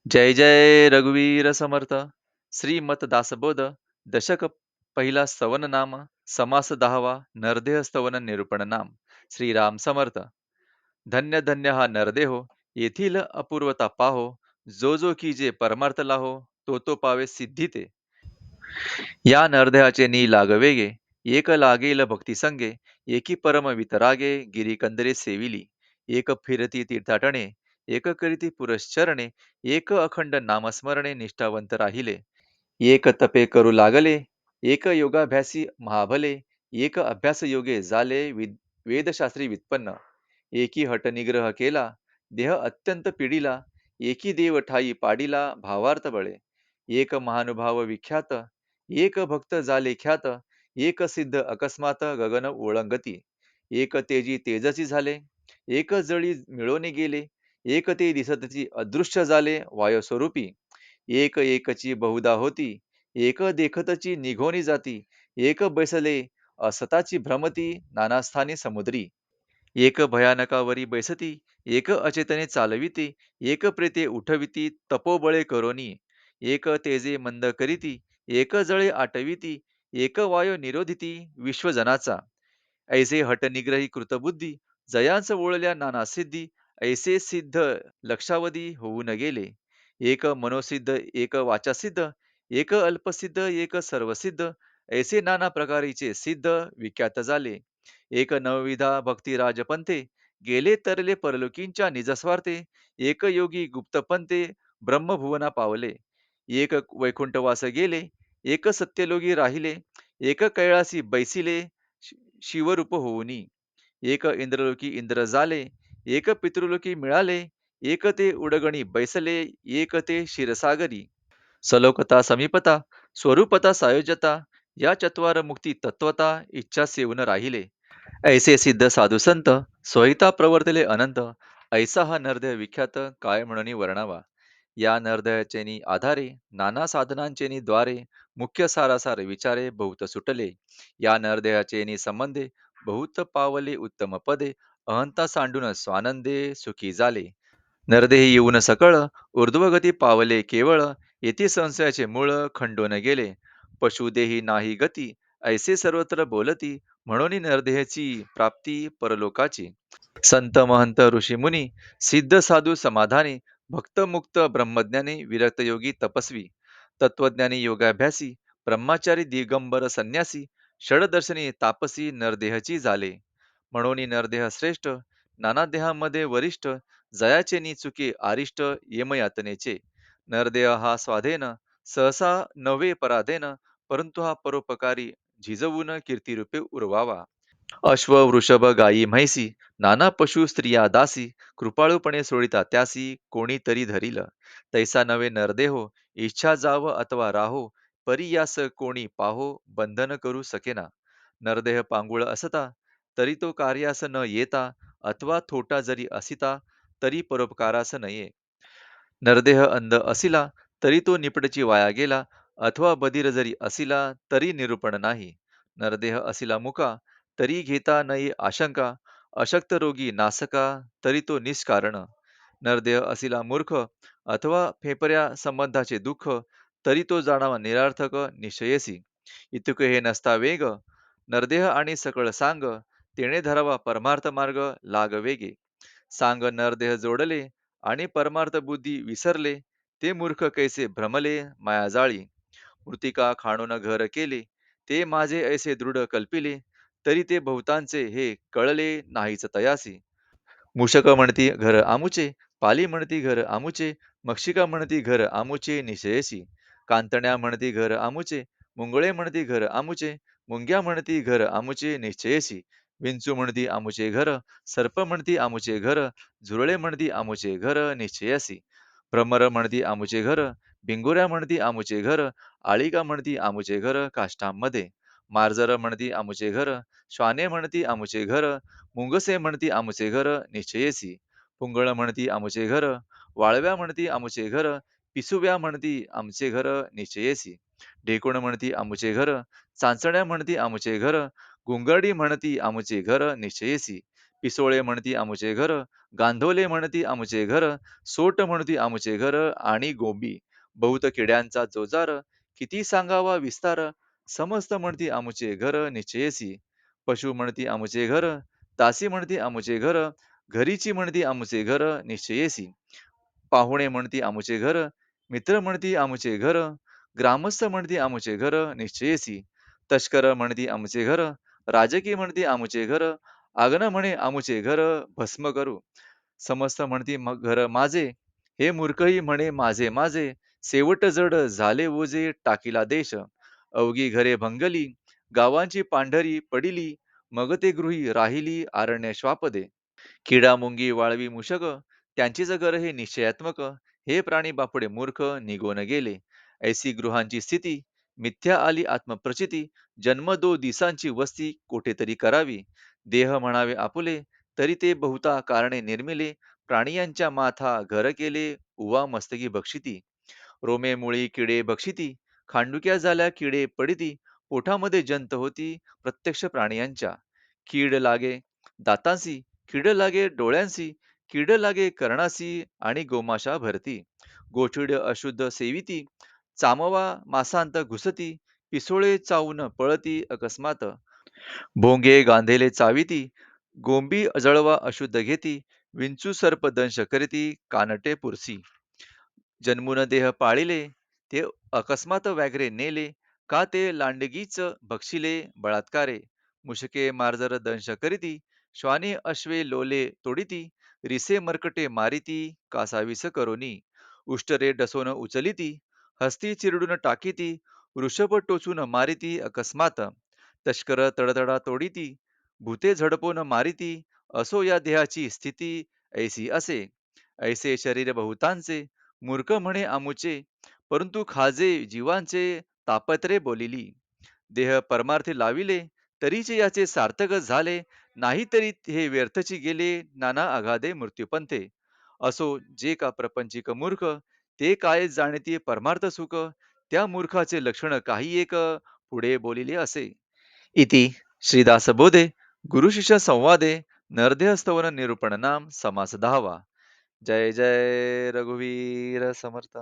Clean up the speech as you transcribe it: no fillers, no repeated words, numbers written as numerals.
जय जय रघुवीर समर्थ. श्रीमत दासबोध. दशक पहिला स्तवन नाम. समास दहावा. नरदेह स्तवन निरूपण नाम. श्रीराम समर्थ. धन्य धन्य हा नरदेहो. येथील अपूर्वता पाहो. जो जो की जे परमार्थ लाहो. तो तो पावे सिद्धी ते. या नरदेहाचे नी लागवेगे. एक लागेल भक्ती संगे. एकी परम वितरागे गिरी कंदरे सेविली. एक फिरती तीर्थाटणे. एक करीती पुरश्चरणे. एक अखंड नामस्मरणे निष्ठावंत राहिले. एक तपे करू लागले. एक योगाभ्यासी महाभले. एक अभ्यास योगे झाले वेदशास्त्री व्युत्पन्न. एकी हट निग्रह केला. देह अत्यंत पिढीला. एकी देव ठाई पाडीला भावार्थ बळे. एक महानुभाव विख्यात. एक भक्त झाले ख्यात. एक सिद्ध अकस्मात गगन ओळंगती. एक तेजी तेजसी झाले. एक जळी मिळवणे गेले. एक ते दिसतची अदृश्य झाले वायुस्वरूपी. एक एकची बहुधा होती. एक देखतची निघोनी जाती. एक बैसले असताची भ्रमती नानास्थानी समुद्री. एक भयानकावरी बैसती. एक अचेतने चालविती. एक प्रेते उठविती तपोबळे करोनी. एक तेजे मंद करीती. एक जळे आटविती. एक वायो निरोधिती विश्वजनाचा. ऐसे हटनिग्रही कृतबुद्धी. जयांच ओळल्या नाना सिद्धी. ऐसे सिद्ध लक्षावधी होऊन गेले. एक मनोसिद्ध एक वाचासिद्ध. एक अल्पसिद्ध एक सर्वसिद्ध. ऐसे नाना प्रकारीचे सिद्ध विख्यात झाले. एक नवविधा भक्ती राजपंथे. गेले तरले परलोकींच्या निजस्वार्थे. एक योगी गुप्तपंथे ब्रह्मभुवना पावले. एक वैकुंठवास गेले. एक सत्यलोगी राहिले. एक कैलासी बैसिले शिवरूप होऊनी. एक इंद्रलोकी इंद्र झाले. एक पितृलोकी मिळाले. एक ते उडगणी बैसले. एक ते क्षीरसागरी. सलोकता समीपता. स्वरूपता सायोज्यता. या चत्वार मुक्ती तत्वता इच्छा सेवून राहिले. ऐसे सिद्ध साधू संत. स्वहिता प्रवर्तले अनंत. ऐसा हा नरदेह विख्यात काय म्हणून वर्णावा. या नरदयाचेनी आधारे नाना साधनांचेनी द्वारे मुख्य सारासार विचारे बहुत सुटले. या नरदेहाचेनी संबंधे बहुत पावले उत्तम पदे. अहंता सांडून स्वानंदे सुखी झाले. नरदेही येऊन सकळ. ऊर्ध्वगती पावले केवळ. येथे संशयाचे मूळ खंडून गेले. पशुदेही नाही गती. ऐसे सर्वत्र बोलती. म्हणून नरदेहाची प्राप्ती परलोकाची. संत महंत ऋषी मुनी. सिद्ध साधू समाधानी. भक्त मुक्त ब्रह्मज्ञानी विरक्त योगी तपस्वी. तत्वज्ञानी योगाभ्यासी. ब्रह्मचारी दिगंबर संन्यासी. षडदर्शनी तापसी नरदेहची झाले. म्हणून नरदेह श्रेष्ठ. नाना देहामध्ये वरिष्ठ. जयाचे नी चुके आरिष्ट यमयातनेचे. नरदेह हा स्वाधीन. सहसा नव्हे पराधीन. परंतु हा परोपकारी. झिजवून कीर्तिरूपे उरवावा. अश्व वृषभ गायी म्हैसी. नाना पशु स्त्रिया दासी. कृपाळूपणे सोडिता त्यासी कोणीतरी धरिल. तैसा नवे नरदेहो. इच्छा जाव अथवा राहो. परी यास कोणी पाहो. बंधन करू सकेना. नरदेह पांगुळ असता. तरी तो कार्यास न येता. अथवा थोटा जरी असिता. तरी परोपकारास नये. नरदेह अंध असिला. तरी तो निपटची वाया गेला. अथवा बधीर जरी असिला. तरी निरूपण नाही. नरदेह असिला मुका. तरी घेता नाही आशंका. अशक्त रोगी नासका. तरी तो निष्कारण. नरदेह असिला मूर्ख. अथवा फेपऱ्या संबंधाचे दुःख. तरी तो जाणावा निरार्थक निश्चयसी. इतुके हे नसता वेग. नरदेह आणि सकळ सांग. तेणे धरावा परमार्थ मार्ग लाग वेगे. सांग नरदेह जोडले. आणि परमार्थ बुद्धी विसरले. ते मूर्ख कैसे भ्रमले मायाजाळी. मृतिका खाणून घर केले. ते माझे ऐसे दृढ कल्पिले. तरी ते बहुतांचे हे कळले नाहीच तयासी. मूषक म्हणती घर आमुचे. पाली म्हणती घर आमुचे. मक्षिका म्हणती घर आमुचे निशयसी. कांतण्या म्हणती घर आमुचे. मुंगळे म्हणती घर आमुचे. मुंग्या म्हणती घर आमुचे निश्चयसी. विंचू म्हणती आमुचे घर. सर्प म्हणती आमुचे घर. झुरळे म्हणती आमुचे घर निश्चयसी. भ्रमर म्हणती आमुचे घर. भिंगुऱ्या म्हणती आमुचे घर. आळिका म्हणती आमुचे घर काष्टांमध्ये. मार्जर म्हणती आमुचे घर. श्वाने म्हणती आमुचे घर. मुंगसे म्हणती आमुचे घर निश्चयसी. पुंगळ म्हणती आमुचे घर. वाळव्या म्हणती आमुचे घर. पिसुव्या म्हणती आमचे घर निश्चयसी. ढेकुण म्हणती आमुचे घर. चांचण्या म्हणती आमुचे घर. गुंगरडी म्हणती आमुचे घर निश्चयसी. पिसोळे म्हणती आमुचे घर, गांधोले म्हणती आमुचे घर, सोट म्हणती आमुचे घर आणि गोंबी बहुत किड्यांचा जोजार, किती सांगावा विस्तार, समस्त म्हणती आमुचे घर निश्चयसी. पशु म्हणती आमुचे घर, दासी म्हणती आमुचे घर, घरीची म्हणती आमुचे घर निश्चयेसी. पाहुणे म्हणती आमुचे घर, मित्र म्हणती आमुचे घर, ग्रामस्थ म्हणती आमुचे घर निश्चयेसी. तस्कर म्हणती आमुचे घर, राजकी म्हणती आमुचे घर, आगन म्हणे आमुचे घर भस्म करू. समस्त म्हणती घर माझे, हे मूर्खही म्हणे माझे माझे, शेवट जड झाले ओझे टाकीला देश. अवघी घरे भंगली, गावांची पांढरी पडिली, मग ते गृही राहिली आरण्य श्वापदे. किडा मुंगी वाळवी मूषक, त्यांचीच घर हे निश्चयात्मक, हे प्राणी बापुडे मूर्ख निघून गेले. ऐसी गृहांची स्थिती, मिथ्या आली आत्मप्रचिती, जन्म दो दिसांची वस्ती कोठेतरी करावी. देह म्हणावे आपुले, तरी ते बहुता कारणे निर्मिले, प्राणियांच्या माथा घर केले, उवा मस्तकी बक्षिती. रोमे मुळी किडे भक्षिती, खांडुक्या झाल्या किडे पडिती, पोटामध्ये जंत होती प्रत्यक्ष प्राणियांच्या. कीड लागे दातांसी, कीड लागे डोळ्यांसी, कीड लागे कर्णासी आणि गोमाशा भरती. गोचिड अशुद्ध सेविती, चामवा मासांत घुसती, पिसोळे चावून पळती अकस्मात. भोंगे गांधेले चाविती, गोंबी जळवा अशुद्ध घेती, विंचू सर्प दंश करीती, कानटे पुरसी. जन्मून देह पाळिले, ते अकस्मात व्याघ्रे नेले, का ते लांडगीच भक्षिले बळात्कारे. मुशके मार्जर दंश करीती, श्वाने अश्वे लोले तोडिती, रिसे मर्कटे मारिती, कासावीस करोनी. उष्टरे डसोन उचलिती, हस्ती चिरडून टाकीती, वृषभ टोचून मारिती अकस्मात. तस्कर तडतडा तोडिती, भूते झडपून मारिती, असो या देहाची स्थिती ऐसी असे. ऐसे शरीर बहुतांचे, मूर्ख म्हणे आमुचे, परंतु खाजे जीवांचे तापत्रे बोलिली. देह परमार्थी लाविले, तरीचे याचे सार्थक झाले, नाही तरी हे व्यर्थची गेले, नाना आघादे मृत्यूपंथे. असो जे का प्रपंचिक मूर्ख, ते काय जाणती परमार्थ सुख, त्या मूर्खाचे लक्षण काही एक पुढे बोलिले असे. इति श्रीदासबोधे गुरुशिष्य संवादे नरदेह स्तवन निरूपण नाम समास 10वा. जय जय रघुवीर समर्थ.